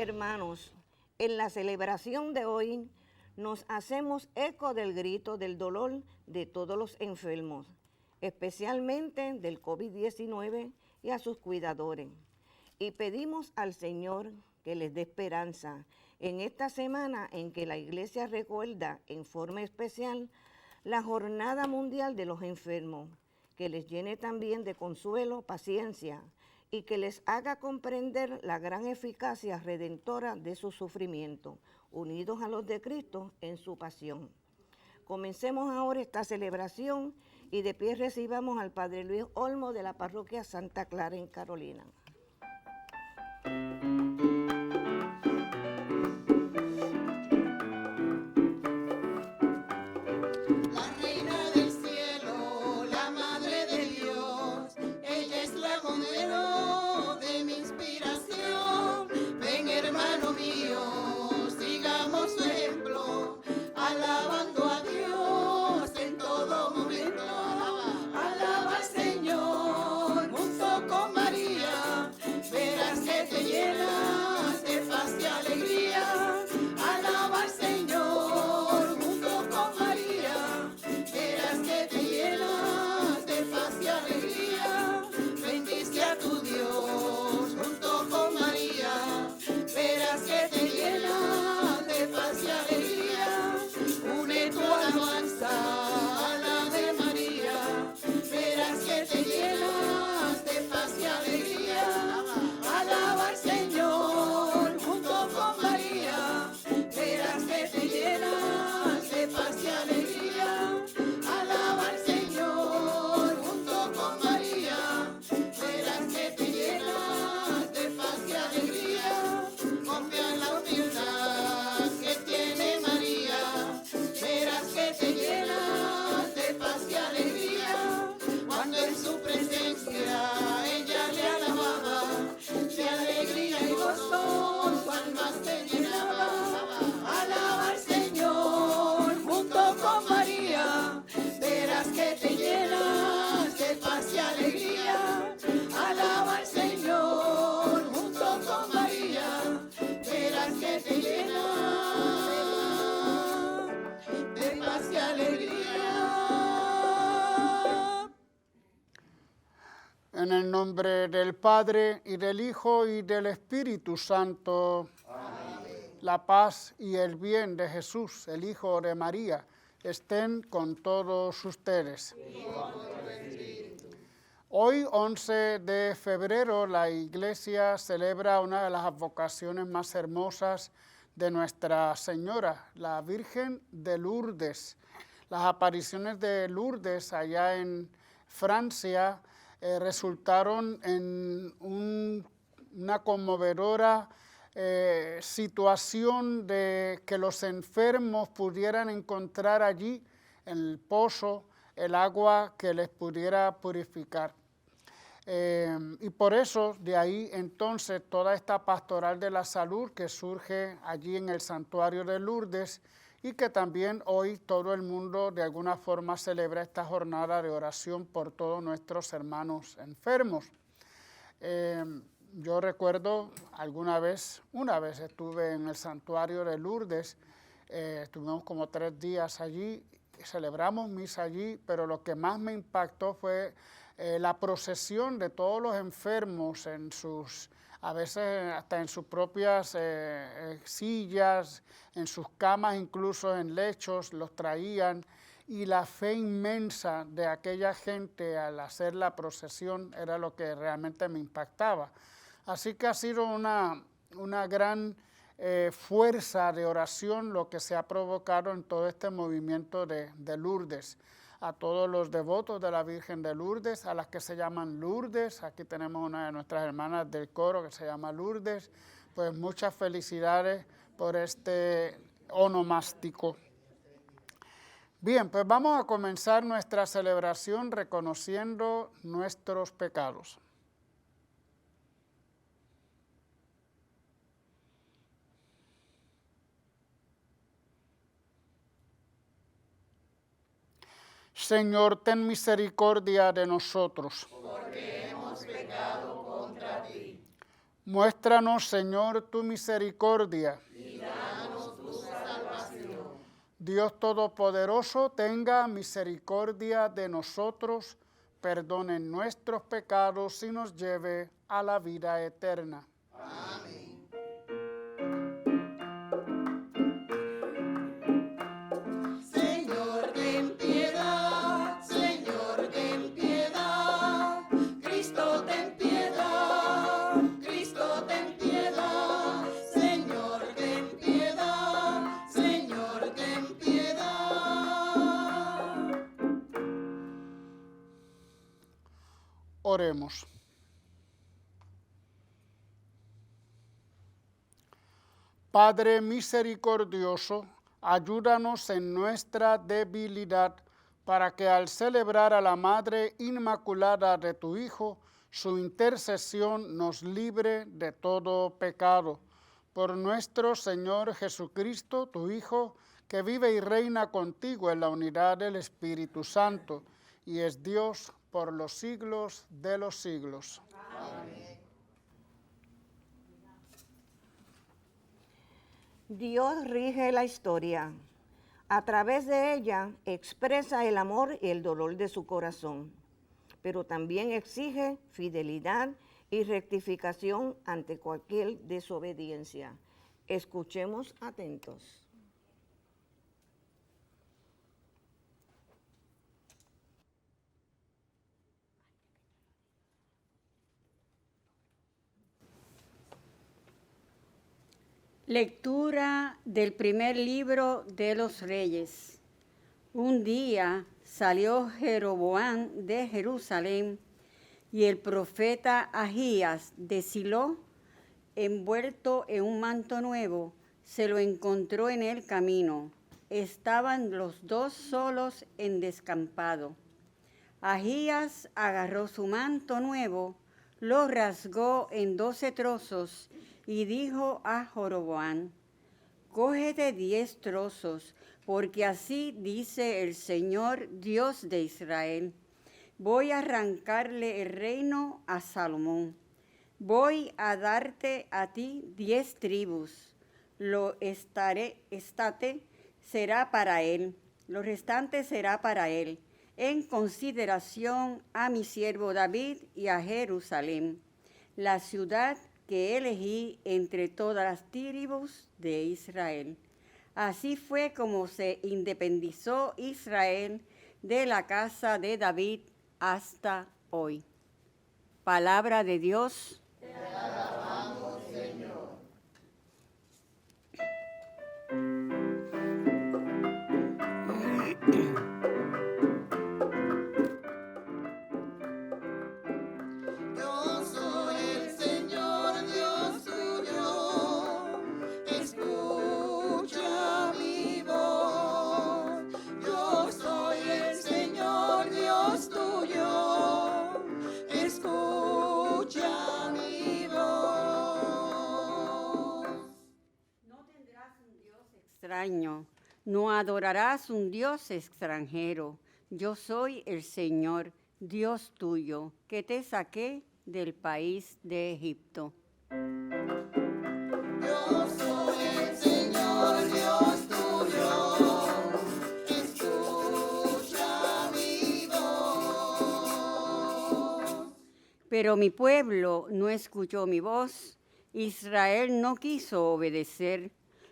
Hermanos, en la celebración de hoy nos hacemos eco del grito del dolor de todos los enfermos, especialmente del COVID-19 y a sus cuidadores. Y pedimos al Señor que les dé esperanza en esta semana en que la Iglesia recuerda en forma especial la Jornada Mundial de los Enfermos, que les llene también de consuelo, paciencia, y que les haga comprender la gran eficacia redentora de su sufrimiento, unidos a los de Cristo en su pasión. Comencemos ahora esta celebración y de pie recibamos al Padre Luis Olmo de la parroquia Santa Clara en Carolina. En el nombre del Padre, y del Hijo, y del Espíritu Santo. Amén. La paz y el bien de Jesús, el Hijo de María, estén con todos ustedes. Hoy, 11 de febrero, la Iglesia celebra una de las advocaciones más hermosas de Nuestra Señora, la Virgen de Lourdes. Las apariciones de Lourdes allá en Francia resultaron en una conmovedora situación de que los enfermos pudieran encontrar allí en el pozo el agua que les pudiera purificar. Y por eso, de ahí entonces, toda esta pastoral de la salud que surge allí en el santuario de Lourdes, y que también hoy todo el mundo de alguna forma celebra esta jornada de oración por todos nuestros hermanos enfermos. Yo recuerdo una vez estuve en el santuario de Lourdes, estuvimos como 3 días allí, celebramos misa allí, pero lo que más me impactó fue la procesión de todos los enfermos a veces hasta en sus propias sillas, en sus camas, incluso en lechos, los traían, y la fe inmensa de aquella gente al hacer la procesión era lo que realmente me impactaba. Así que ha sido una gran fuerza de oración lo que se ha provocado en todo este movimiento de Lourdes. A todos los devotos de la Virgen de Lourdes, a las que se llaman Lourdes, aquí tenemos una de nuestras hermanas del coro que se llama Lourdes, pues muchas felicidades por este onomástico. Bien, pues vamos a comenzar nuestra celebración reconociendo nuestros pecados. Señor, ten misericordia de nosotros. Porque hemos pecado contra ti. Muéstranos, Señor, tu misericordia. Y danos tu salvación. Dios Todopoderoso, tenga misericordia de nosotros, perdone nuestros pecados y nos lleve a la vida eterna. Amén. Señor, ten piedad. Señor, ten piedad. Cristo, ten piedad. Cristo, ten piedad. Señor, ten piedad. Señor, ten piedad. Oremos. Padre misericordioso, ayúdanos en nuestra debilidad, para que al celebrar a la Madre Inmaculada de tu Hijo, su intercesión nos libre de todo pecado. Por nuestro Señor Jesucristo, tu Hijo, que vive y reina contigo en la unidad del Espíritu Santo, y es Dios por los siglos de los siglos. Amén. Dios rige la historia. A través de ella expresa el amor y el dolor de su corazón, pero también exige fidelidad y rectificación ante cualquier desobediencia. Escuchemos atentos. Lectura del primer libro de los Reyes. Un día salió Jeroboam de Jerusalén y el profeta Ahías de Silo, envuelto en un manto nuevo, se lo encontró en el camino. Estaban los dos solos en descampado. Ahías agarró su manto nuevo, lo rasgó en 12 trozos y dijo a Jeroboam: cógete 10 trozos, porque así dice el Señor Dios de Israel: voy a arrancarle el reino a Salomón. Voy a darte a ti 10 tribus. Lo estate será para él, lo restante será para él, en consideración a mi siervo David y a Jerusalén, la ciudad que elegí entre todas las tribus de Israel. Así fue como se independizó Israel de la casa de David hasta hoy. Palabra de Dios. Te alabamos, Señor. Yo soy el Señor Dios tuyo, escucha mi voz. Yo soy el Señor Dios tuyo, escucha mi voz. No tendrás un Dios extraño, no adorarás un Dios extranjero. Yo soy el Señor, Dios tuyo, que te saqué del país de Egipto. Yo soy el Señor Dios tuyo, escucha mi voz. Pero mi pueblo no escuchó mi voz, Israel no quiso obedecer.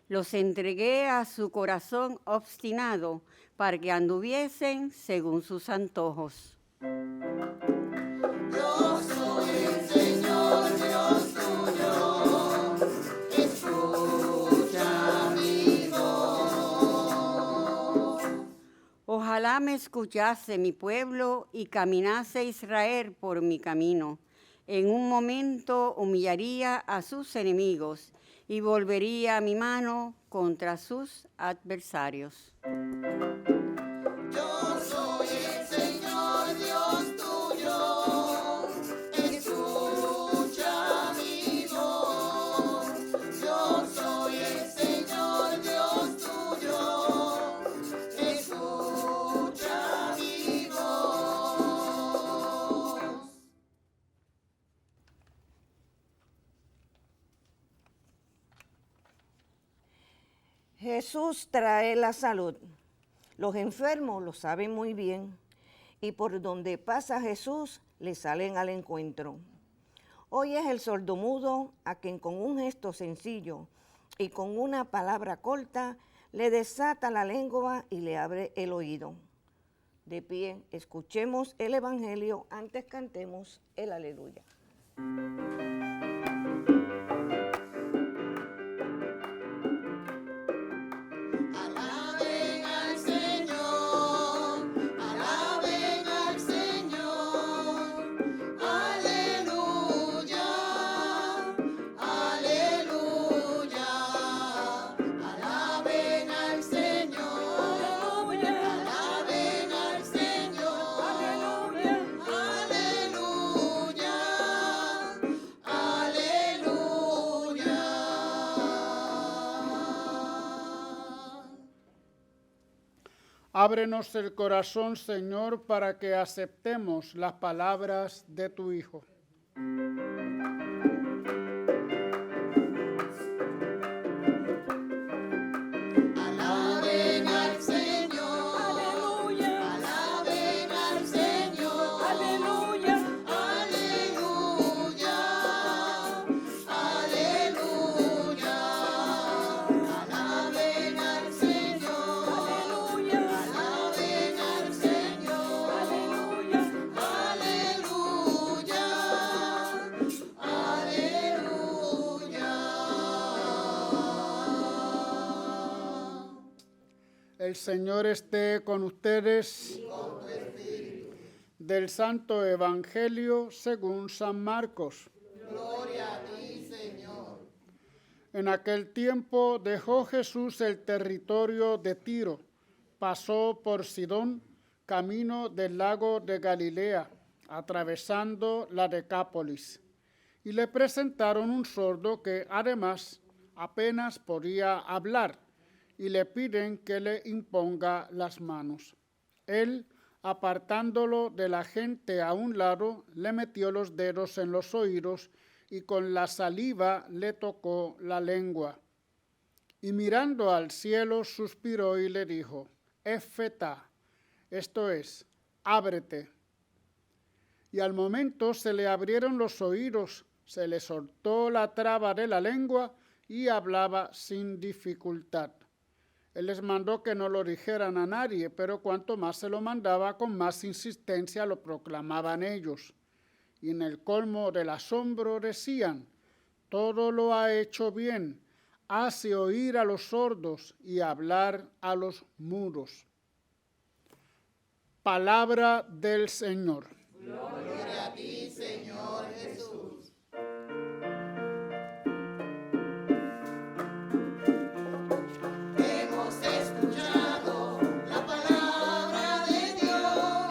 Los entregué a su corazón obstinado para que anduviesen según sus antojos. Yo soy el Señor Dios tuyo, escucha mi voz. Ojalá me escuchase mi pueblo y caminase Israel por mi camino. En un momento humillaría a sus enemigos y volvería mi mano contra sus adversarios. Yo soy el Señor Dios tuyo, escucha mi voz. Yo soy el Señor Dios tuyo, escucha mi voz. Jesús trae la salud. Los enfermos lo saben muy bien y por donde pasa Jesús le salen al encuentro. Hoy es el sordomudo a quien con un gesto sencillo y con una palabra corta le desata la lengua y le abre el oído. De pie, escuchemos el Evangelio, antes cantemos el Aleluya. Alaben al Señor, alaben al Señor, aleluya, aleluya, alaben al Señor, alaben al Señor, aleluya, aleluya. Ábrenos el corazón, Señor, para que aceptemos las palabras de tu Hijo. Alaben al Señor, aleluya, alaben al Señor, aleluya, aleluya, aleluya, alaben al Señor, aleluya, alaben al Señor, aleluya, aleluya. El Señor esté con ustedes. Del Santo Evangelio según San Marcos. Gloria a ti, Señor. En aquel tiempo dejó Jesús el territorio de Tiro, pasó por Sidón, camino del lago de Galilea, atravesando la Decápolis, y le presentaron un sordo que además apenas podía hablar, y le piden que le imponga las manos. Él, apartándolo de la gente a un lado, le metió los dedos en los oídos y con la saliva le tocó la lengua. Y mirando al cielo, suspiró y le dijo, Efetá, esto es, ábrete. Y al momento se le abrieron los oídos, se le soltó la traba de la lengua y hablaba sin dificultad. Él les mandó que no lo dijeran a nadie, pero cuanto más se lo mandaba, con más insistencia lo proclamaban ellos. Y en el colmo del asombro decían, todo lo ha hecho bien, hace oír a los sordos y hablar a los mudos. Palabra del Señor. Gloria a ti, Señor Jesús. Hemos escuchado la palabra de Dios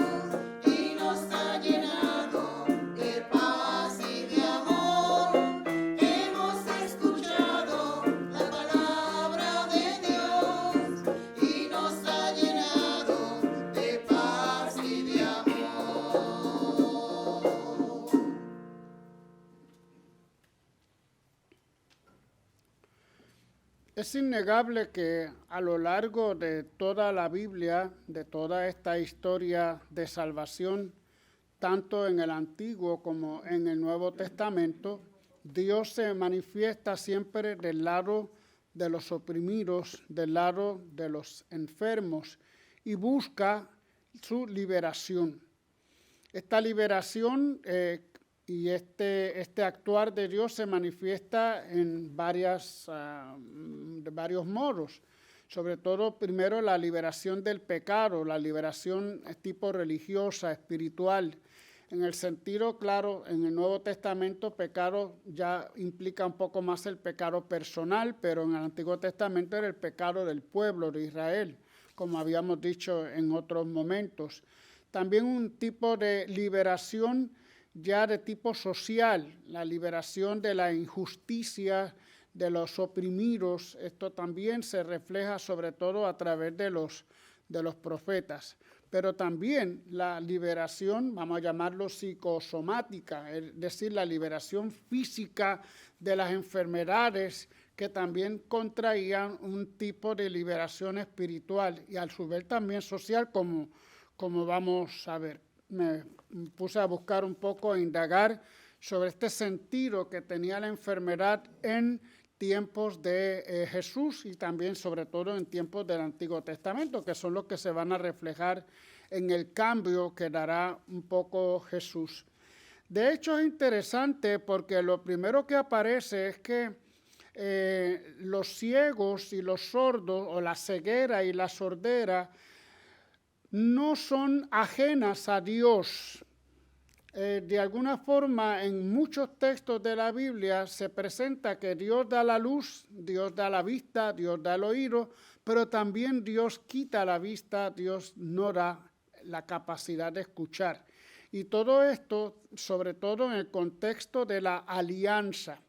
y nos ha llenado de paz y de amor. Hemos escuchado la palabra de Dios y nos ha llenado de paz y de amor. Es innegable que a lo largo de toda la Biblia, de toda esta historia de salvación, tanto en el Antiguo como en el Nuevo Testamento, Dios se manifiesta siempre del lado de los oprimidos, del lado de los enfermos y busca su liberación. Esta liberación y este actuar de Dios se manifiesta en de varios modos. Sobre todo, primero, la liberación del pecado, la liberación tipo religiosa, espiritual. En el sentido, claro, en el Nuevo Testamento, pecado ya implica un poco más el pecado personal, pero en el Antiguo Testamento era el pecado del pueblo de Israel, como habíamos dicho en otros momentos. También un tipo de liberación ya de tipo social, la liberación de la injusticia, de los oprimidos. Esto también se refleja sobre todo a través de los profetas. Pero también la liberación, vamos a llamarlo psicosomática, es decir, la liberación física de las enfermedades que también contraían un tipo de liberación espiritual y a su vez también social, como vamos a ver. Me puse a buscar un poco, a indagar sobre este sentido que tenía la enfermedad en tiempos de Jesús y también sobre todo en tiempos del Antiguo Testamento, que son los que se van a reflejar en el cambio que dará un poco Jesús. De hecho es interesante porque lo primero que aparece es que los ciegos y los sordos, o la ceguera y la sordera, no son ajenas a Dios. De alguna forma, en muchos textos de la Biblia se presenta que Dios da la luz, Dios da la vista, Dios da el oído, pero también Dios quita la vista, Dios no da la capacidad de escuchar. Y todo esto, sobre todo en el contexto de la alianza.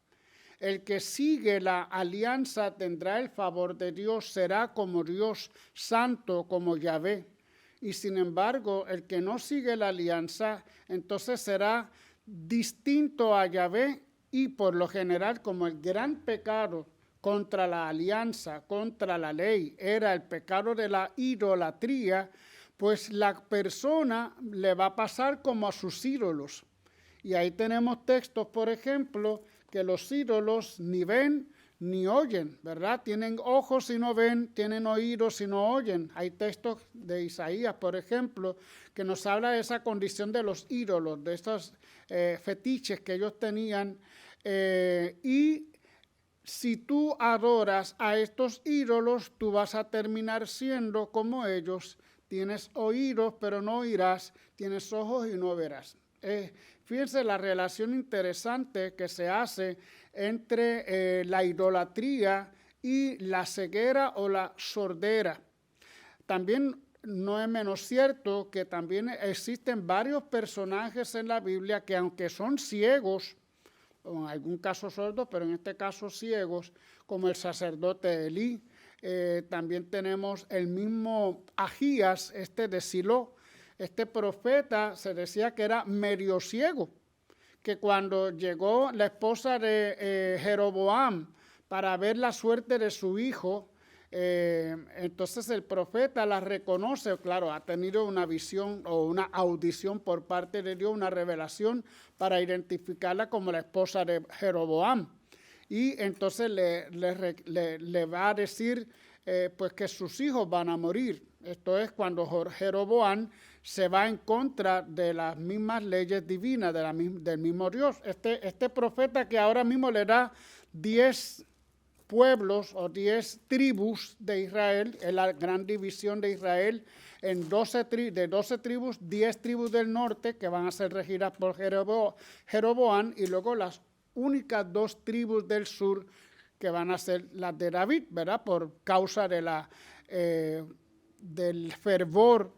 El que sigue la alianza tendrá el favor de Dios, será como Dios, santo como Yahvé. Y sin embargo, el que no sigue la alianza, entonces será distinto a Yahvé y por lo general, como el gran pecado contra la alianza, contra la ley, era el pecado de la idolatría, pues la persona le va a pasar como a sus ídolos. Y ahí tenemos textos, por ejemplo, que los ídolos ni ven ni oyen, ¿verdad? Tienen ojos y no ven, tienen oídos y no oyen. Hay textos de Isaías, por ejemplo, que nos habla de esa condición de los ídolos, de estos fetiches que ellos tenían. Y si tú adoras a estos ídolos, tú vas a terminar siendo como ellos. Tienes oídos, pero no oirás. Tienes ojos y no verás. Fíjense la relación interesante que se hace entre la idolatría y la ceguera o la sordera. También no es menos cierto que también existen varios personajes en la Biblia que aunque son ciegos, o en algún caso sordos, pero en este caso ciegos, como el sacerdote Elí. También tenemos el mismo Ahías, de Silo. Este profeta se decía que era medio ciego, que cuando llegó la esposa de Jeroboam para ver la suerte de su hijo, entonces el profeta la reconoce, claro, ha tenido una visión o una audición por parte de Dios, una revelación para identificarla como la esposa de Jeroboam. Y entonces le va a decir pues que sus hijos van a morir. Esto es cuando Jeroboam se va en contra de las mismas leyes divinas, del mismo Dios. Este profeta que ahora mismo le da 10 pueblos o 10 tribus de Israel, es la gran división de Israel, en 12 tribus, 10 tribus del norte que van a ser regidas por Jeroboam y luego las únicas 2 tribus del sur que van a ser las de David, ¿verdad? Por causa de del fervor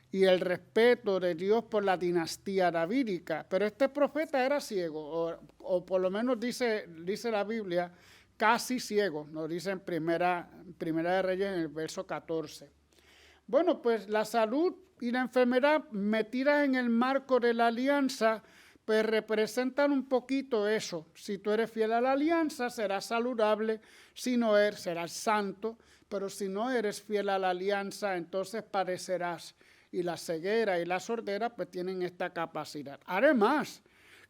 y el respeto de Dios por la dinastía davídica. Pero este profeta era ciego, o por lo menos dice la Biblia, casi ciego, nos dice en Primera de Reyes en el verso 14. Bueno, pues la salud y la enfermedad metidas en el marco de la alianza, pues representan un poquito eso. Si tú eres fiel a la alianza, serás saludable. Si no eres, serás santo. Pero si no eres fiel a la alianza, entonces padecerás. Y la ceguera y la sordera, pues tienen esta capacidad. Además,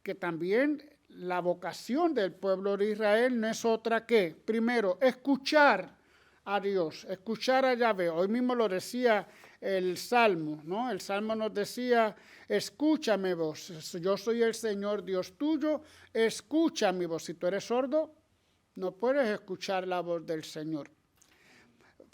que también la vocación del pueblo de Israel no es otra que, primero, escuchar a Dios, escuchar a Yahvé. Hoy mismo lo decía el Salmo, ¿no? El Salmo nos decía, escúchame vos, yo soy el Señor Dios tuyo, escucha mi voz. Si tú eres sordo, no puedes escuchar la voz del Señor.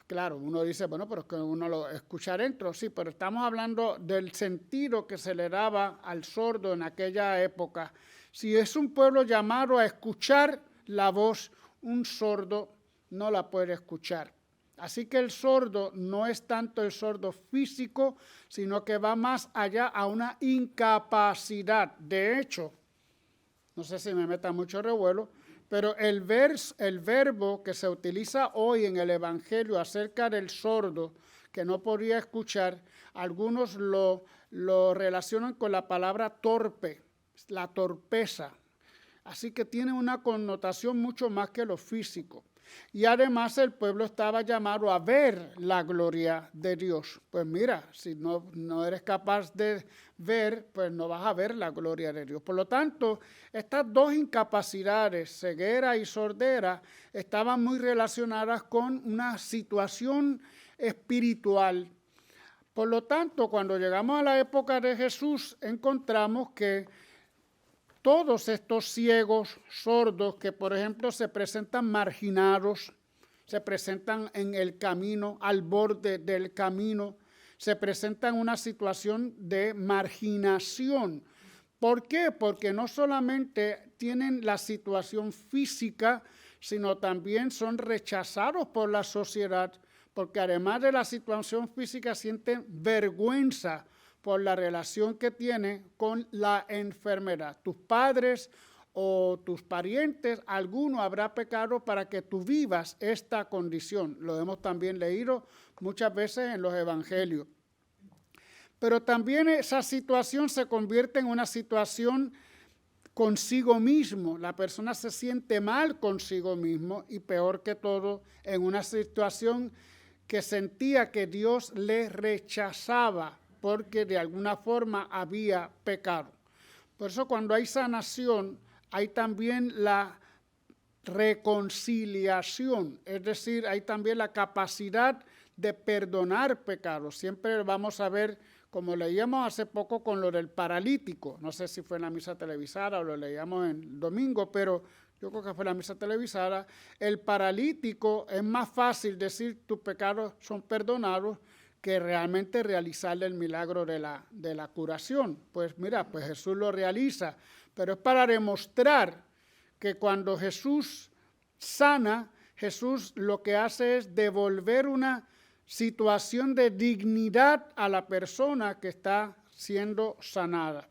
Claro, uno dice, bueno, pero es que uno lo escucha adentro, sí, pero estamos hablando del sentido que se le daba al sordo en aquella época. Si es un pueblo llamado a escuchar la voz, un sordo no la puede escuchar. Así que el sordo no es tanto el sordo físico, sino que va más allá a una incapacidad. De hecho, no sé si me meta mucho revuelo, pero el verbo que se utiliza hoy en el Evangelio acerca del sordo que no podía escuchar, algunos lo relacionan con la palabra torpe, la torpeza. Así que tiene una connotación mucho más que lo físico. Y además el pueblo estaba llamado a ver la gloria de Dios. Pues mira, si no eres capaz de ver, pues no vas a ver la gloria de Dios. Por lo tanto, estas dos incapacidades, ceguera y sordera, estaban muy relacionadas con una situación espiritual. Por lo tanto, cuando llegamos a la época de Jesús, encontramos que todos estos ciegos, sordos, que por ejemplo se presentan marginados, se presentan en el camino, al borde del camino, se presentan en una situación de marginación. ¿Por qué? Porque no solamente tienen la situación física, sino también son rechazados por la sociedad, porque además de la situación física sienten vergüenza por la relación que tiene con la enfermedad. Tus padres o tus parientes, alguno habrá pecado para que tú vivas esta condición. Lo hemos también leído muchas veces en los evangelios. Pero también esa situación se convierte en una situación consigo mismo. La persona se siente mal consigo mismo y peor que todo, en una situación que sentía que Dios le rechazaba, porque de alguna forma había pecado. Por eso cuando hay sanación, hay también la reconciliación, es decir, hay también la capacidad de perdonar pecados. Siempre vamos a ver, como leíamos hace poco con lo del paralítico, no sé si fue en la misa televisada o lo leíamos en domingo, pero yo creo que fue la misa televisada, el paralítico es más fácil decir tus pecados son perdonados que realmente realizarle el milagro de la curación. Pues mira, pues Jesús lo realiza, pero es para demostrar que cuando Jesús sana, Jesús lo que hace es devolver una situación de dignidad a la persona que está siendo sanada.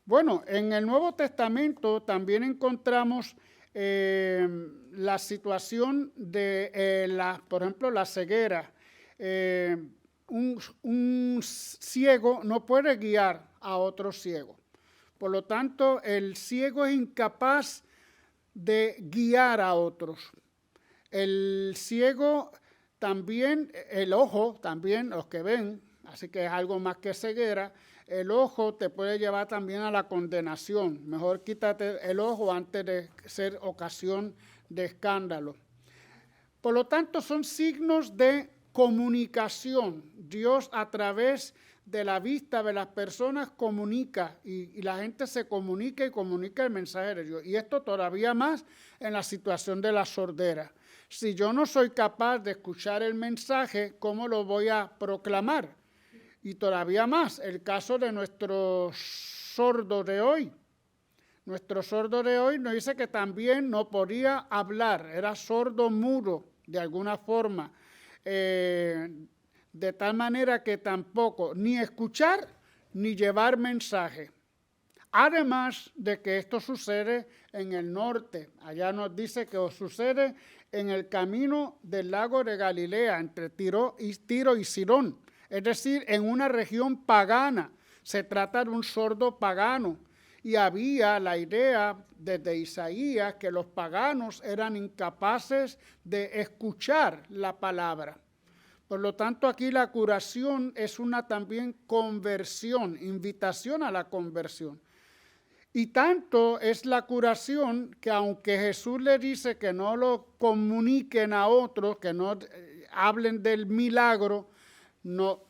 Bueno, en el Nuevo Testamento también encontramos la situación de, por ejemplo, la ceguera. Un ciego no puede guiar a otro ciego. Por lo tanto, el ciego es incapaz de guiar a otros. El ciego también, el ojo también, los que ven, así que es algo más que ceguera, el ojo te puede llevar también a la condenación. Mejor quítate el ojo antes de ser ocasión de escándalo. Por lo tanto, son signos de comunicación. Dios a través de la vista de las personas comunica y la gente se comunica y comunica el mensaje de Dios. Y esto todavía más en la situación de la sordera. Si yo no soy capaz de escuchar el mensaje, ¿cómo lo voy a proclamar? Y todavía más, el caso de nuestro sordo de hoy. Nuestro sordo de hoy nos dice que también no podía hablar, era sordo mudo de alguna forma, de tal manera que tampoco ni escuchar ni llevar mensaje. Además de que esto sucede en el norte, allá nos dice que sucede en el camino del lago de Galilea, entre Tiro y Sidón, es decir, en una región pagana. Se trata de un sordo pagano. Y había la idea desde Isaías que los paganos eran incapaces de escuchar la palabra. Por lo tanto, aquí la curación es una también conversión, invitación a la conversión. Y tanto es la curación que aunque Jesús le dice que no lo comuniquen a otros, que no hablen del milagro, no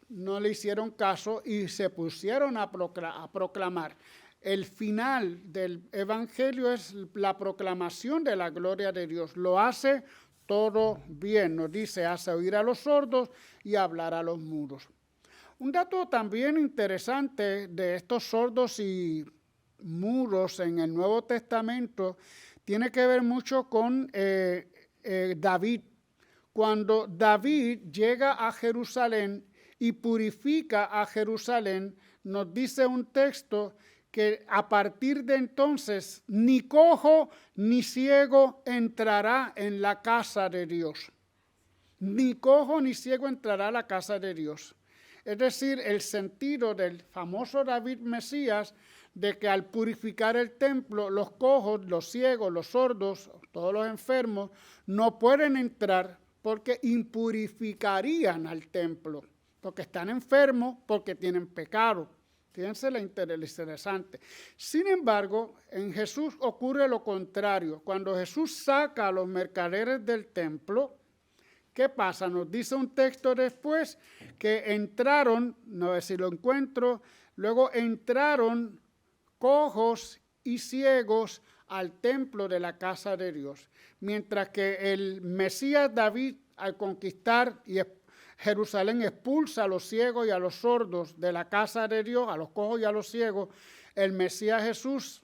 le hicieron caso y se pusieron a proclamar. El final del evangelio es la proclamación de la gloria de Dios. Lo hace todo bien, nos dice, hace oír a los sordos y hablar a los mudos. Un dato también interesante de estos sordos y mudos en el Nuevo Testamento tiene que ver mucho con David. Cuando David llega a Jerusalén y purifica a Jerusalén, nos dice un texto que a partir de entonces ni cojo ni ciego entrará en la casa de Dios. Ni cojo ni ciego entrará a la casa de Dios. Es decir, el sentido del famoso David Mesías de que al purificar el templo, los cojos, los ciegos, los sordos, todos los enfermos, no pueden entrar porque impurificarían al templo, porque están enfermos, porque tienen pecado. Fíjense lo interesante. Sin embargo, en Jesús ocurre lo contrario. Cuando Jesús saca a los mercaderes del templo, ¿qué pasa? Nos dice un texto después que entraron, no sé si lo encuentro, luego entraron cojos y ciegos al templo de la casa de Dios. Mientras que el Mesías David, al conquistar Jerusalén, expulsa a los ciegos y a los sordos de la casa de Dios, a los cojos y a los ciegos, el Mesías Jesús,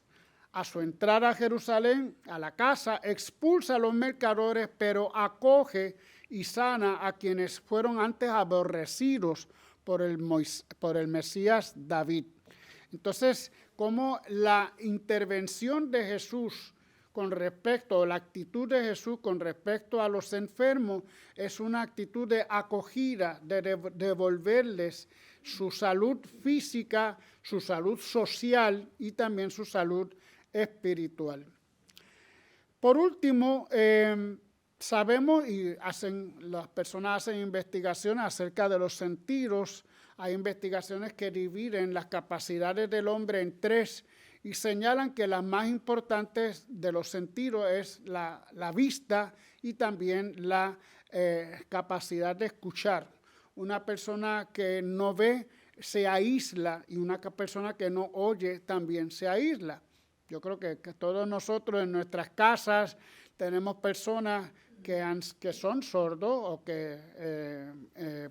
a su entrada a Jerusalén, a la casa, expulsa a los mercaderes, pero acoge y sana a quienes fueron antes aborrecidos por el Mesías David. Entonces, como la intervención de Jesús con respecto, la actitud de Jesús con respecto a los enfermos es una actitud de acogida, de devolverles su salud física, su salud social y también su salud espiritual. Por último, sabemos y las personas hacen investigaciones acerca de los sentidos. Hay investigaciones que dividen las capacidades del hombre en 3 y señalan que las más importantes de los sentidos es la vista y también la capacidad de escuchar. Una persona que no ve se aísla y una persona que no oye también se aísla. Yo creo que todos nosotros en nuestras casas tenemos personas que son sordos o que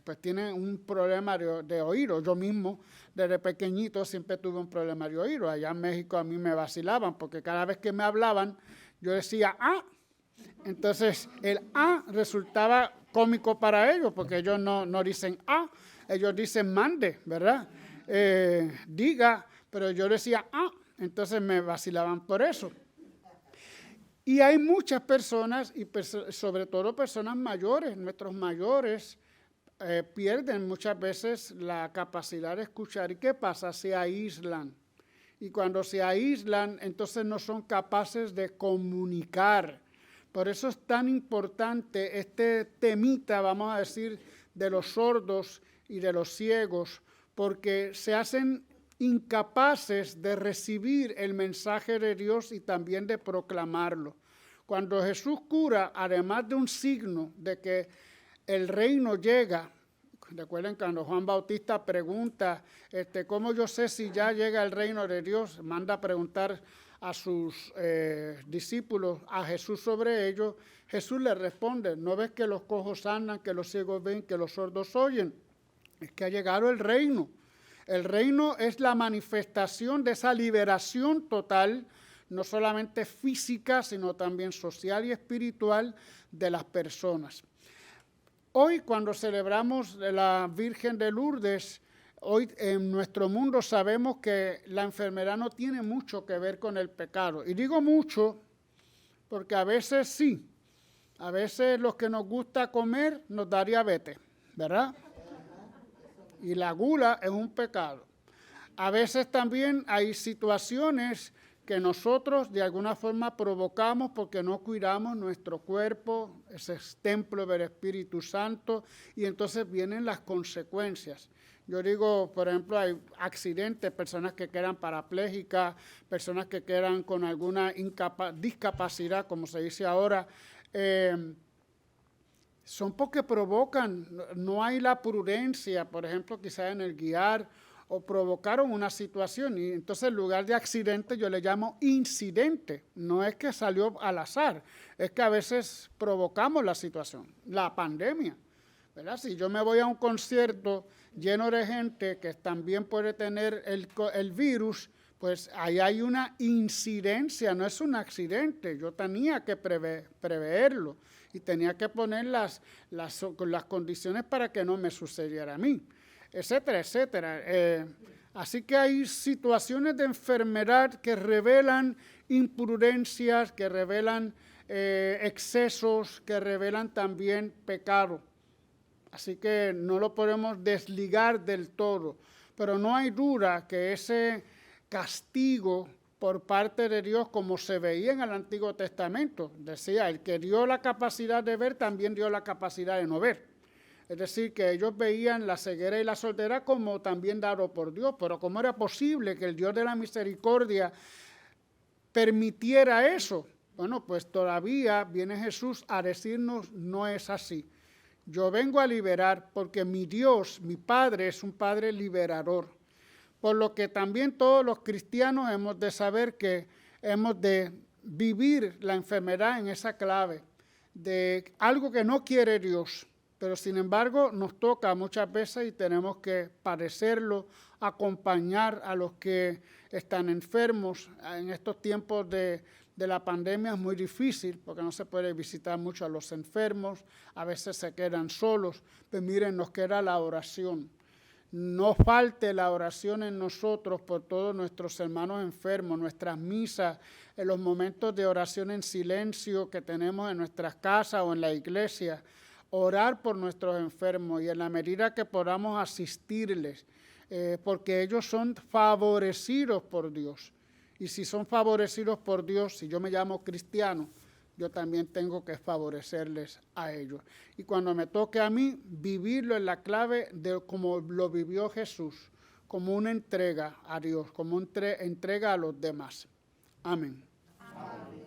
pues tienen un problema de oído. Yo mismo, desde pequeñito, siempre tuve un problema de oído. Allá en México a mí me vacilaban porque cada vez que me hablaban, yo decía, ¡ah! Entonces, el ¡ah! Resultaba cómico para ellos porque ellos no dicen ¡ah! Ellos dicen mande, ¿verdad? Diga, pero yo decía ¡ah! Entonces me vacilaban por eso. Y hay muchas personas, y sobre todo personas mayores, nuestros mayores pierden muchas veces la capacidad de escuchar. ¿Y qué pasa? Se aíslan. Y cuando se aíslan, entonces no son capaces de comunicar. Por eso es tan importante este temita, vamos a decir, de los sordos y de los ciegos, porque se hacen incapaces de recibir el mensaje de Dios y también de proclamarlo. Cuando Jesús cura, además de un signo de que el reino llega, recuerden cuando Juan Bautista pregunta, ¿cómo yo sé si ya llega el reino de Dios? Manda a preguntar a sus discípulos, a Jesús sobre ello. Jesús le responde, ¿no ves que los cojos andan, que los ciegos ven, que los sordos oyen? Es que ha llegado el reino. El reino es la manifestación de esa liberación total, no solamente física, sino también social y espiritual de las personas. Hoy, cuando celebramos la Virgen de Lourdes, hoy en nuestro mundo sabemos que la enfermedad no tiene mucho que ver con el pecado. Y digo mucho porque a veces sí, a veces lo que nos gusta comer nos da diabetes, ¿verdad? Y la gula es un pecado. A veces también hay situaciones que nosotros de alguna forma provocamos porque no cuidamos nuestro cuerpo, ese es templo del Espíritu Santo, y entonces vienen las consecuencias. Yo digo, por ejemplo, hay accidentes, personas que quedan parapléjicas, personas que quedan con alguna discapacidad, como se dice ahora, son porque provocan, no hay la prudencia, por ejemplo, quizás en el guiar, o provocaron una situación, y entonces en lugar de accidente yo le llamo incidente. No es que salió al azar, es que a veces provocamos la situación, la pandemia, ¿verdad? Si yo me voy a un concierto lleno de gente que también puede tener el virus, pues ahí hay una incidencia, no es un accidente. Yo tenía que preverlo y tenía que poner las condiciones para que no me sucediera a mí, etcétera, etcétera. Así que hay situaciones de enfermedad que revelan imprudencias, que revelan excesos, que revelan también pecado. Así que no lo podemos desligar del todo. Pero no hay duda que ese castigo por parte de Dios como se veía en el Antiguo Testamento. Decía, el que dio la capacidad de ver también dio la capacidad de no ver. Es decir, que ellos veían la ceguera y la sordera como también dado por Dios, pero ¿cómo era posible que el Dios de la misericordia permitiera eso? Bueno, pues todavía viene Jesús a decirnos, no es así. Yo vengo a liberar porque mi Dios, mi Padre, es un Padre liberador. Por lo que también todos los cristianos hemos de saber que hemos de vivir la enfermedad en esa clave de algo que no quiere Dios, pero sin embargo nos toca muchas veces y tenemos que padecerlo, acompañar a los que están enfermos. En estos tiempos de la pandemia es muy difícil porque no se puede visitar mucho a los enfermos, a veces se quedan solos, pues miren, nos queda la oración. No falte la oración en nosotros por todos nuestros hermanos enfermos, nuestras misas, en los momentos de oración en silencio que tenemos en nuestras casas o en la iglesia, orar por nuestros enfermos y en la medida que podamos asistirles, porque ellos son favorecidos por Dios. Y si son favorecidos por Dios, si yo me llamo cristiano, yo también tengo que favorecerles a ellos. Y cuando me toque a mí, vivirlo en la clave de como lo vivió Jesús, como una entrega a Dios, como una entrega a los demás. Amén. Amén.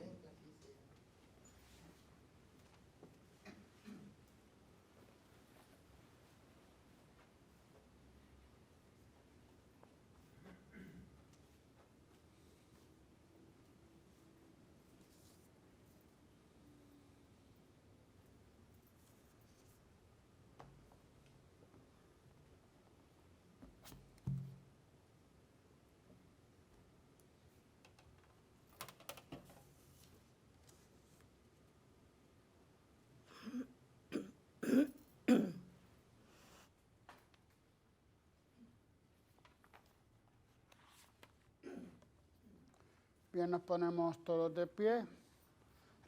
Bien, nos ponemos todos de pie,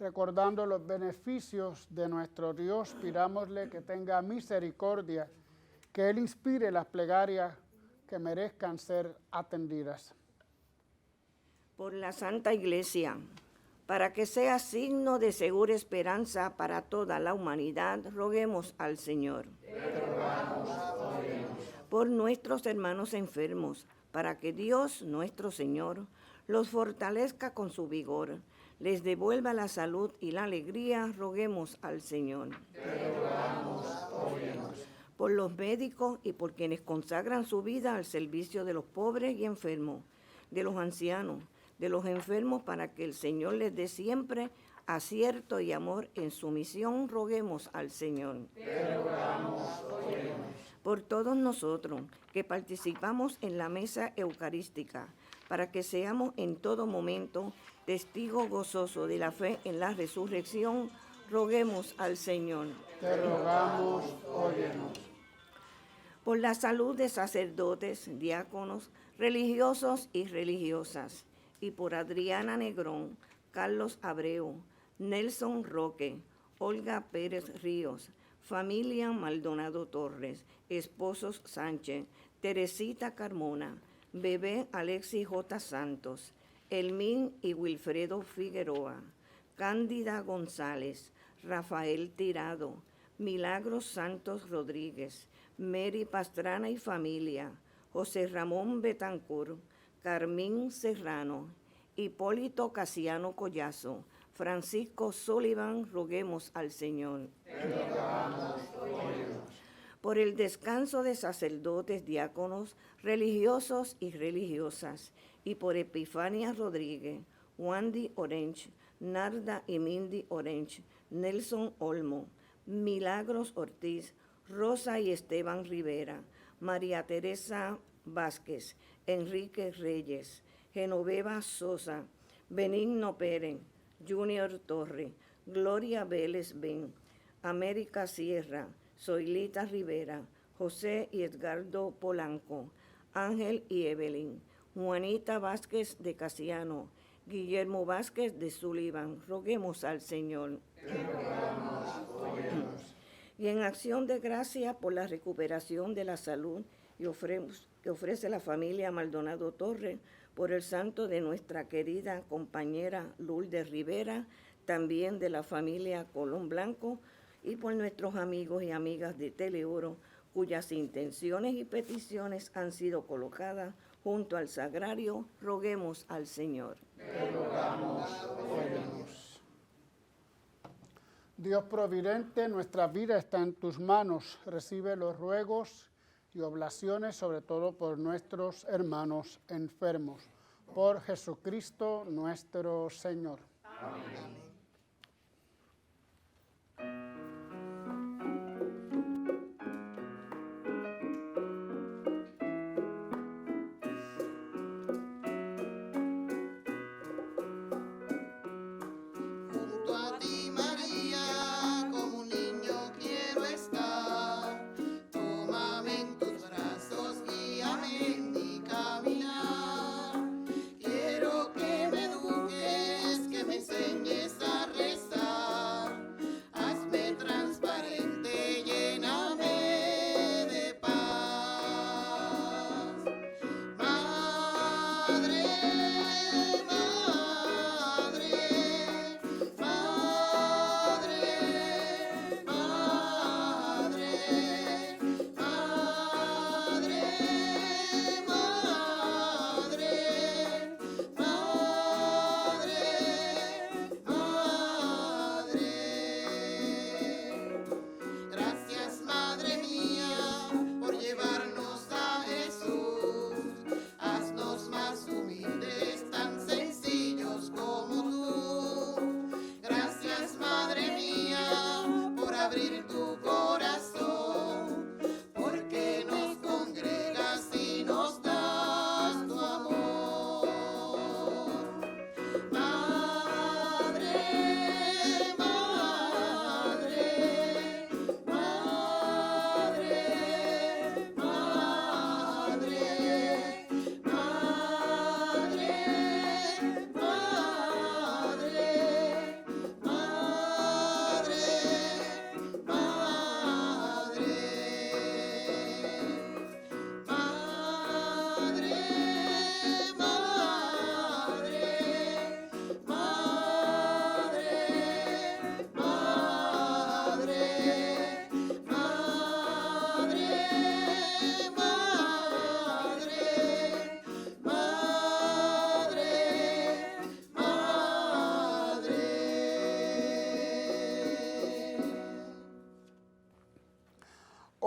recordando los beneficios de nuestro Dios. Pidámosle que tenga misericordia, que Él inspire las plegarias que merezcan ser atendidas. Por la Santa Iglesia, para que sea signo de segura esperanza para toda la humanidad, roguemos al Señor. Te rogamos, óyenos. Por nuestros hermanos enfermos, para que Dios, nuestro Señor, los fortalezca con su vigor, les devuelva la salud y la alegría, roguemos al Señor. Te rogamos, óyenos. Por los médicos y por quienes consagran su vida al servicio de los pobres y enfermos, de los ancianos, de los enfermos, para que el Señor les dé siempre acierto y amor en su misión, roguemos al Señor. Te rogamos, óyenos. Por todos nosotros que participamos en la mesa eucarística, para que seamos en todo momento testigos gozosos de la fe en la resurrección, roguemos al Señor. Te rogamos, óyenos. Por la salud de sacerdotes, diáconos, religiosos y religiosas, y por Adriana Negrón, Carlos Abreu, Nelson Roque, Olga Pérez Ríos, familia Maldonado Torres, esposos Sánchez, Teresita Carmona, Bebé Alexis J. Santos, Elmín y Wilfredo Figueroa, Cándida González, Rafael Tirado, Milagros Santos Rodríguez, Mary Pastrana y familia, José Ramón Betancourt, Carmín Serrano, Hipólito Casiano Collazo, Francisco Sullivan, roguemos al Señor. Por el descanso de sacerdotes, diáconos, religiosos y religiosas, y por Epifania Rodríguez, Wandy Orange, Narda y Mindy Orange, Nelson Olmo, Milagros Ortiz, Rosa y Esteban Rivera, María Teresa Vázquez, Enrique Reyes, Genoveva Sosa, Benigno Pérez, Junior Torre, Gloria Vélez Ben, América Sierra, Zoilita Rivera, José y Edgardo Polanco, Ángel y Evelyn, Juanita Vázquez de Casiano, Guillermo Vázquez de Sullivan, roguemos al Señor. Y en acción de gracia por la recuperación de la salud que ofrece la familia Maldonado Torres, por el santo de nuestra querida compañera Lourdes Rivera, también de la familia Colón Blanco, y por nuestros amigos y amigas de Teleoro, cuyas intenciones y peticiones han sido colocadas junto al sagrario. Roguemos al Señor. Te rogamos, óyenos. Dios providente, nuestra vida está en tus manos. Recibe los ruegos y oblaciones, sobre todo por nuestros hermanos enfermos. Por Jesucristo nuestro Señor. Amén.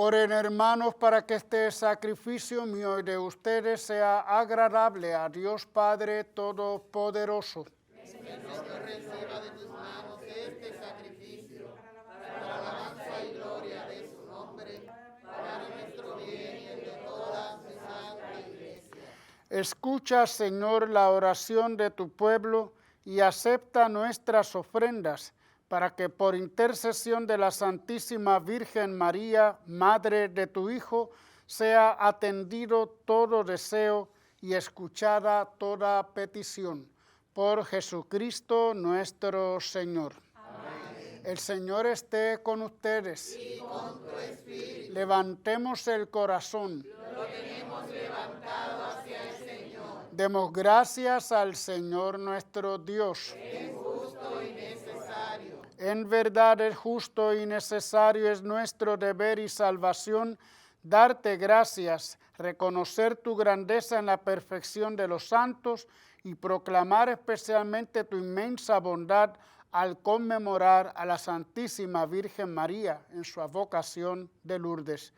Oren, hermanos, para que este sacrificio mío y de ustedes sea agradable a Dios Padre Todopoderoso. Señor, reciba de tus manos este sacrificio para alabanza y gloria de su nombre, para nuestro bien y el de toda su santa iglesia. Escucha, Señor, la oración de tu pueblo y acepta nuestras ofrendas, para que por intercesión de la Santísima Virgen María, Madre de tu Hijo, sea atendido todo deseo y escuchada toda petición. Por Jesucristo nuestro Señor. Amén. El Señor esté con ustedes. Y con tu espíritu. Levantemos el corazón. Lo tenemos levantado hacia el Señor. Demos gracias al Señor nuestro Dios. Es justo y necesario. En verdad es justo y necesario, es nuestro deber y salvación darte gracias, reconocer tu grandeza en la perfección de los santos y proclamar especialmente tu inmensa bondad al conmemorar a la Santísima Virgen María en su vocación de Lourdes.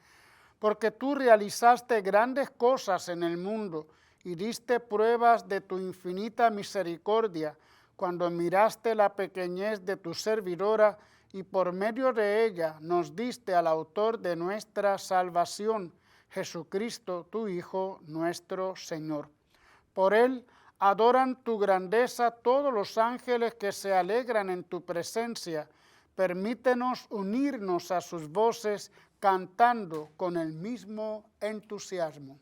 Porque tú realizaste grandes cosas en el mundo y diste pruebas de tu infinita misericordia, cuando miraste la pequeñez de tu servidora y por medio de ella nos diste al autor de nuestra salvación, Jesucristo, tu Hijo, nuestro Señor. Por él adoran tu grandeza todos los ángeles que se alegran en tu presencia. Permítenos unirnos a sus voces cantando con el mismo entusiasmo.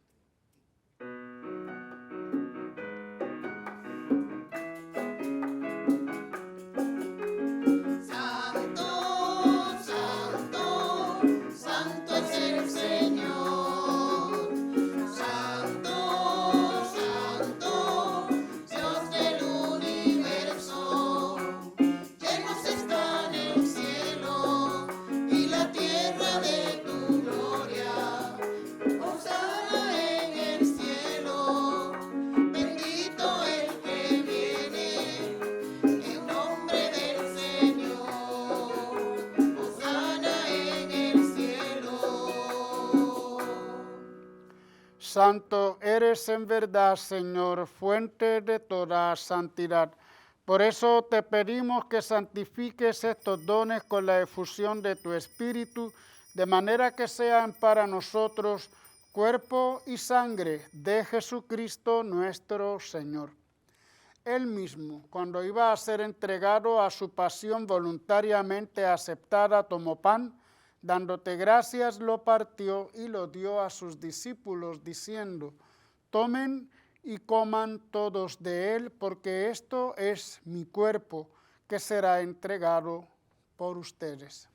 Santo, Santo eres en verdad, Señor, fuente de toda santidad. Por eso te pedimos que santifiques estos dones con la efusión de tu Espíritu, de manera que sean para nosotros cuerpo y sangre de Jesucristo nuestro Señor. Él mismo, cuando iba a ser entregado a su pasión voluntariamente aceptada, tomó pan, dándote gracias, lo partió y lo dio a sus discípulos, diciendo: tomen y coman todos de él, porque esto es mi cuerpo, que será entregado por ustedes.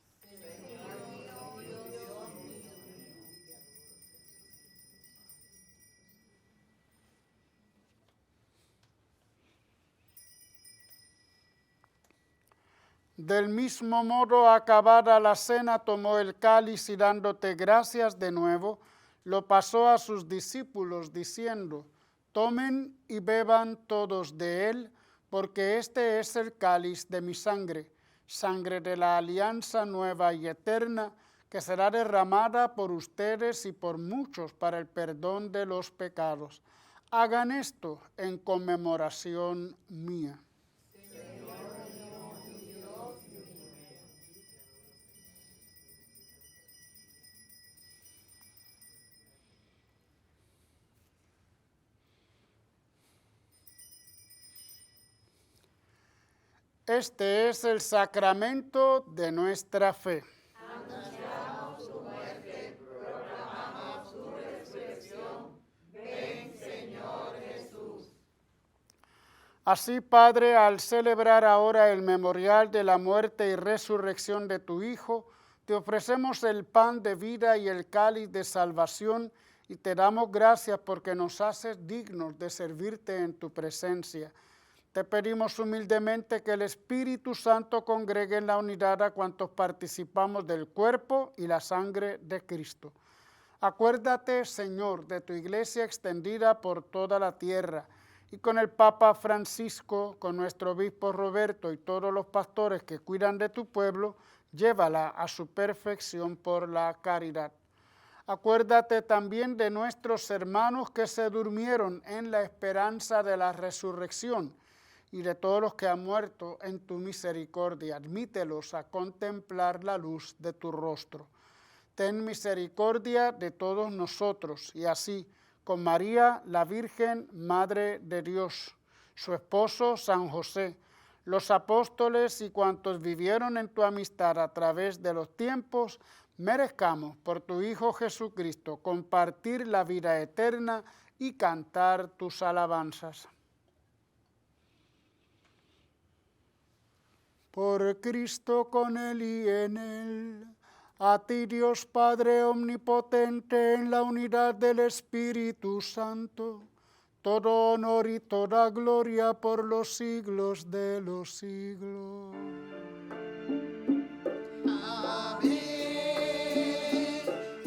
Del mismo modo, acabada la cena, tomó el cáliz y dándote gracias de nuevo, lo pasó a sus discípulos, diciendo: tomen y beban todos de él, porque este es el cáliz de mi sangre, sangre de la alianza nueva y eterna, que será derramada por ustedes y por muchos para el perdón de los pecados. Hagan esto en conmemoración mía. Este es el sacramento de nuestra fe. Anunciamos su muerte, proclamamos su resurrección. Ven, Señor Jesús. Así, Padre, al celebrar ahora el memorial de la muerte y resurrección de tu Hijo, te ofrecemos el pan de vida y el cáliz de salvación, y te damos gracias porque nos haces dignos de servirte en tu presencia. Te pedimos humildemente que el Espíritu Santo congregue en la unidad a cuantos participamos del cuerpo y la sangre de Cristo. Acuérdate, Señor, de tu iglesia extendida por toda la tierra, y con el Papa Francisco, con nuestro obispo Roberto y todos los pastores que cuidan de tu pueblo, llévala a su perfección por la caridad. Acuérdate también de nuestros hermanos que se durmieron en la esperanza de la resurrección, y de todos los que han muerto en tu misericordia. Admítelos a contemplar la luz de tu rostro. Ten misericordia de todos nosotros, y así, con María, la Virgen, Madre de Dios, su esposo San José, los apóstoles y cuantos vivieron en tu amistad a través de los tiempos, merezcamos por tu Hijo Jesucristo compartir la vida eterna y cantar tus alabanzas. Por Cristo, con Él y en Él, a ti Dios Padre omnipotente, en la unidad del Espíritu Santo, todo honor y toda gloria por los siglos de los siglos. Amén.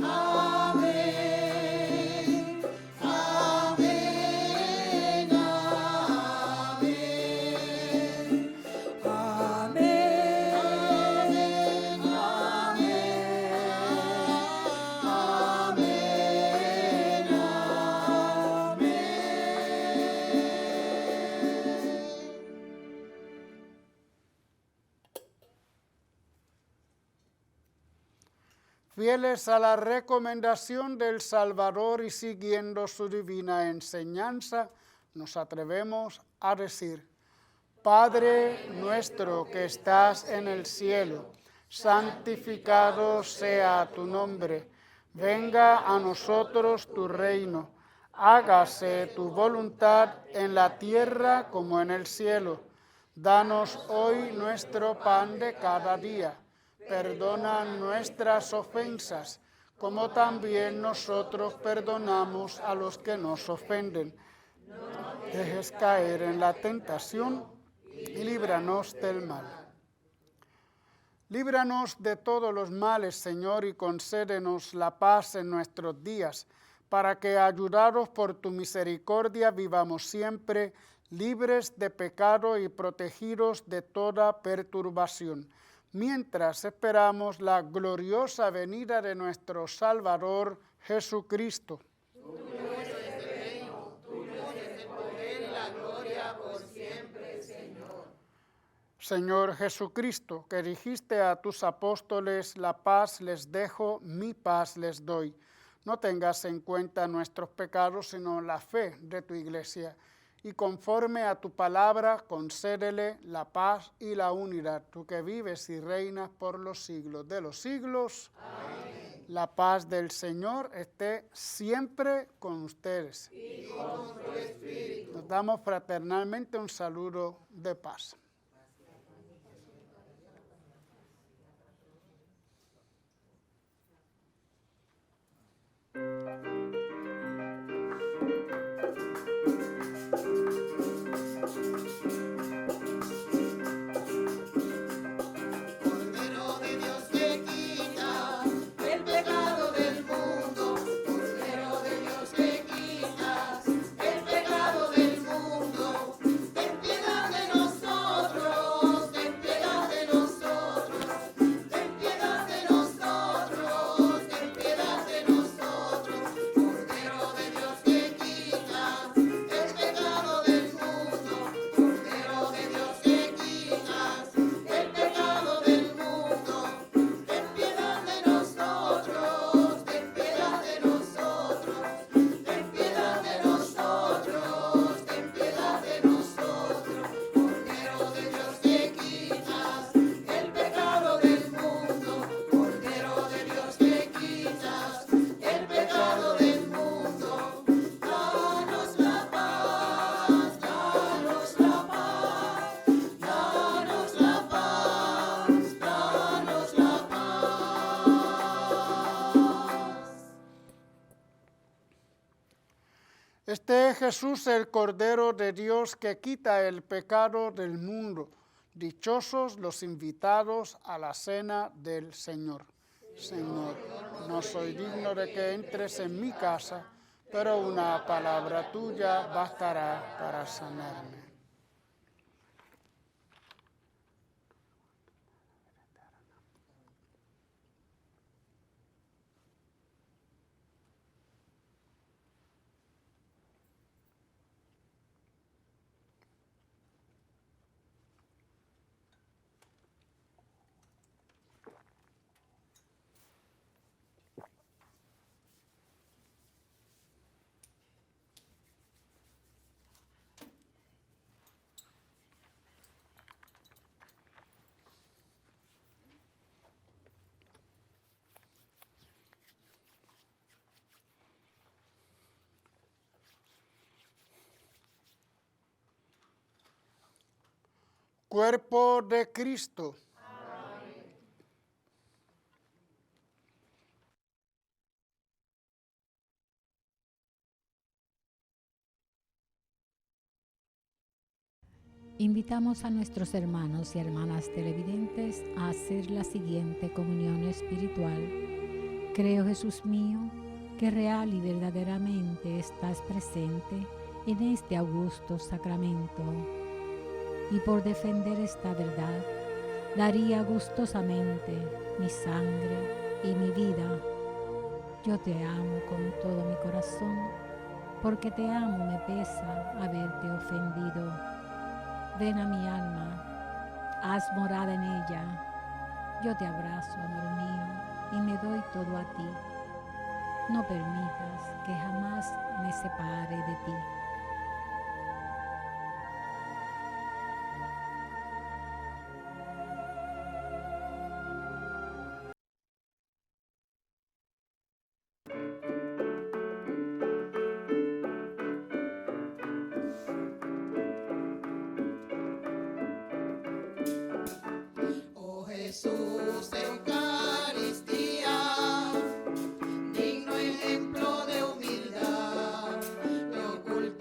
Amén. Amén. Amén. Amén. Amén. Fieles a la recomendación del Salvador y siguiendo su divina enseñanza, nos atrevemos a decir: Padre nuestro que estás en el cielo, santificado sea tu nombre. Venga a nosotros tu reino. Hágase tu voluntad en la tierra como en el cielo. Danos hoy nuestro pan de cada día. Perdona nuestras ofensas, como también nosotros perdonamos a los que nos ofenden. No dejes caer en la tentación y líbranos del mal. Líbranos de todos los males, Señor, y concédenos la paz en nuestros días, para que, ayudados por tu misericordia, vivamos siempre libres de pecado y protegidos de toda perturbación, mientras esperamos la gloriosa venida de nuestro Salvador Jesucristo. Tuyo es Señor Jesucristo, que dijiste a tus apóstoles, la paz les dejo, mi paz les doy. No tengas en cuenta nuestros pecados, sino la fe de tu iglesia. Y conforme a tu palabra, concédele la paz y la unidad, tú que vives y reinas por los siglos de los siglos. Amén. La paz del Señor esté siempre con ustedes. Y con tu espíritu. Nos damos fraternalmente un saludo de paz. Cordero de Dios que quita el pecado del mundo, Cordero de Dios que quitas el pecado del mundo, ten piedad de nosotros, ten piedad de nosotros, ten piedad de nosotros, ten piedad de nosotros, Cordero de Dios que quitas el pecado del mundo, Cordero de Dios que quitas el pecado del mundo, ten piedad de nosotros, ten piedad de nosotros, ten piedad de nosotros, ten piedad de nosotros, Cordero de Dios que quitas el pecado del mundo, Cordero de Dios que quitas el pecado del mundo, danos la paz, danos la paz, danos la paz, danos la paz. Este es Jesús, el Cordero de Dios, que quita el pecado del mundo. Dichosos los invitados a la cena del Señor. Señor, no soy digno de que entres en mi casa, pero una palabra tuya bastará para sanarme. Cuerpo de Cristo. Invitamos a nuestros hermanos y hermanas televidentes a hacer la siguiente comunión espiritual. Creo, Jesús mío, que real y verdaderamente estás presente en este augusto sacramento. Y por defender esta verdad, daría gustosamente mi sangre y mi vida. Yo te amo con todo mi corazón, porque te amo me pesa haberte ofendido. Ven a mi alma, haz morada en ella. Yo te abrazo, amor mío, y me doy todo a ti. No permitas que jamás me separe de ti. Oh Jesús, Eucaristía, digno ejemplo de humildad, me oculta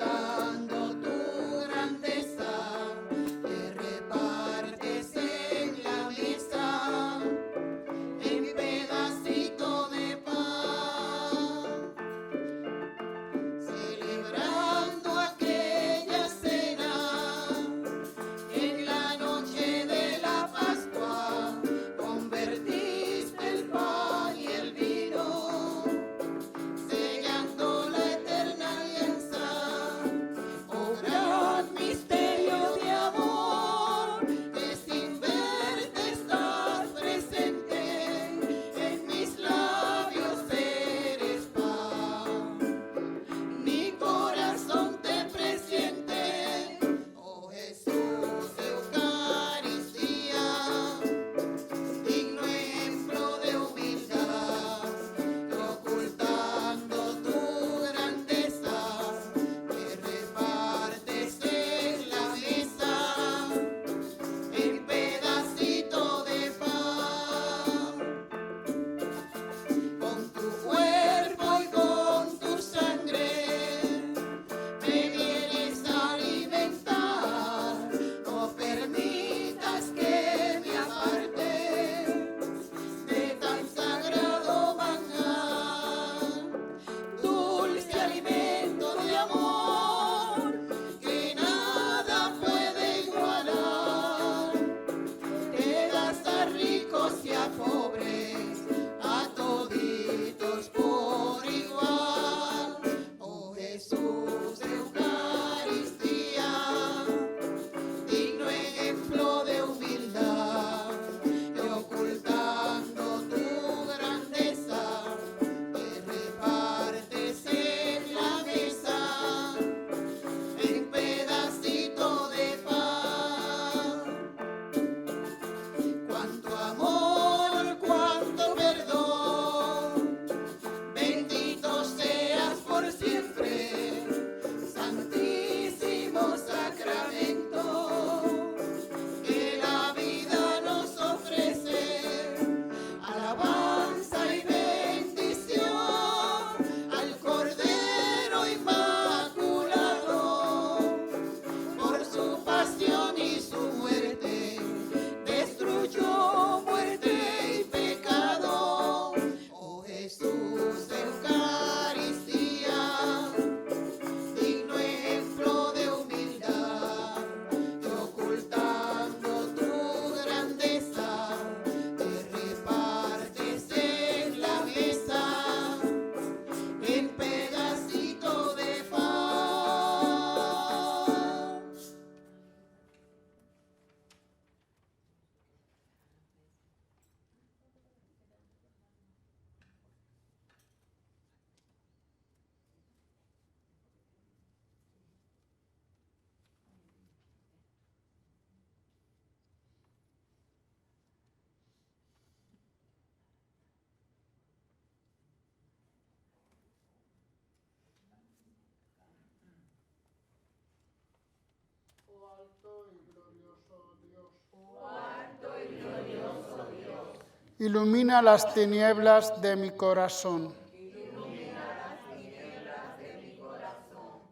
Ilumina las tinieblas de mi corazón.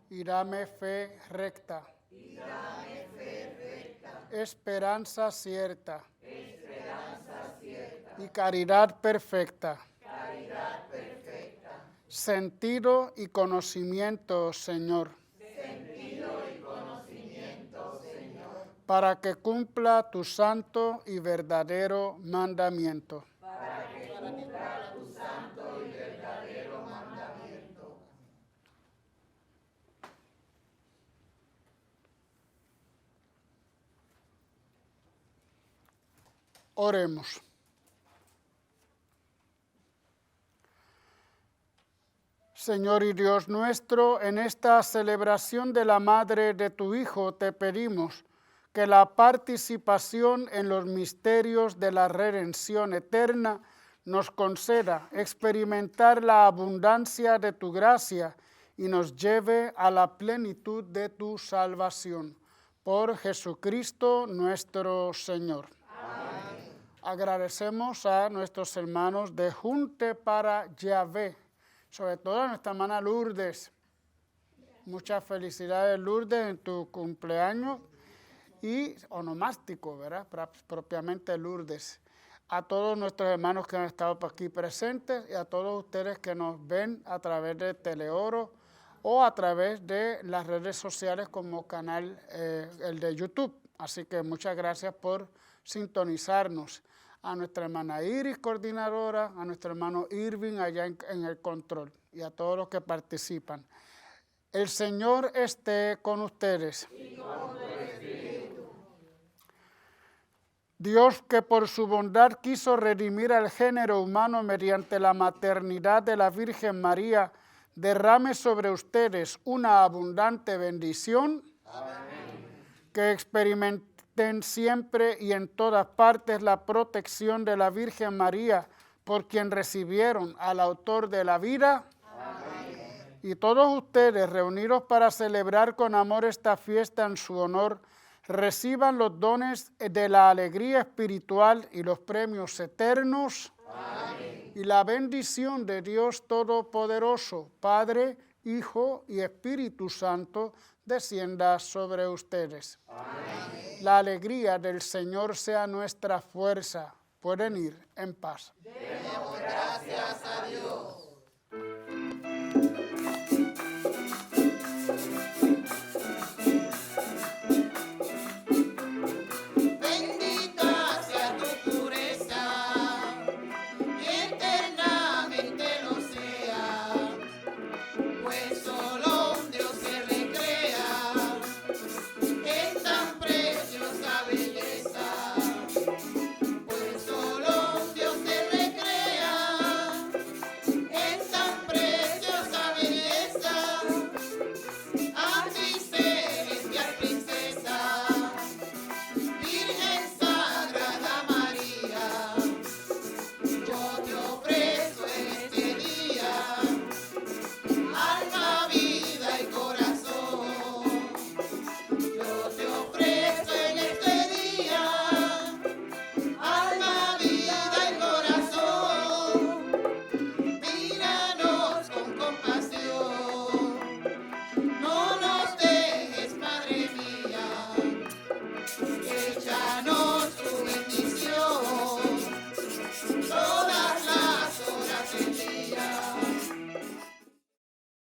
Y dame fe recta. Esperanza cierta. Y caridad perfecta. Sentido y conocimiento, Señor. Para que cumpla tu santo y verdadero mandamiento. Oremos. Señor y Dios nuestro, en esta celebración de la Madre de tu Hijo te pedimos que la participación en los misterios de la redención eterna nos conceda experimentar la abundancia de tu gracia y nos lleve a la plenitud de tu salvación. Por Jesucristo nuestro Señor. Amén. Agradecemos a nuestros hermanos de Junte para Yahvé, sobre todo a nuestra hermana Lourdes. Muchas felicidades, Lourdes, en tu cumpleaños. Y onomástico, ¿verdad? Propiamente Lourdes. A todos nuestros hermanos que han estado aquí presentes y a todos ustedes que nos ven a través de Teleoro o a través de las redes sociales como canal el de YouTube. Así que muchas gracias por sintonizarnos. A nuestra hermana Iris, coordinadora, a nuestro hermano Irving allá en el control y a todos los que participan. El Señor esté con ustedes. Y con tu espíritu. Dios, que por su bondad quiso redimir al género humano mediante la maternidad de la Virgen María, derrame sobre ustedes una abundante bendición. Amén. Que experimenten siempre y en todas partes la protección de la Virgen María, por quien recibieron al autor de la vida. Amén. Y todos ustedes, reunidos para celebrar con amor esta fiesta en su honor, reciban los dones de la alegría espiritual y los premios eternos. Amén. Y la bendición de Dios Todopoderoso, Padre, Hijo y Espíritu Santo, descienda sobre ustedes. Amén. La alegría del Señor sea nuestra fuerza. Pueden ir en paz. Demos gracias a Dios. Ya no.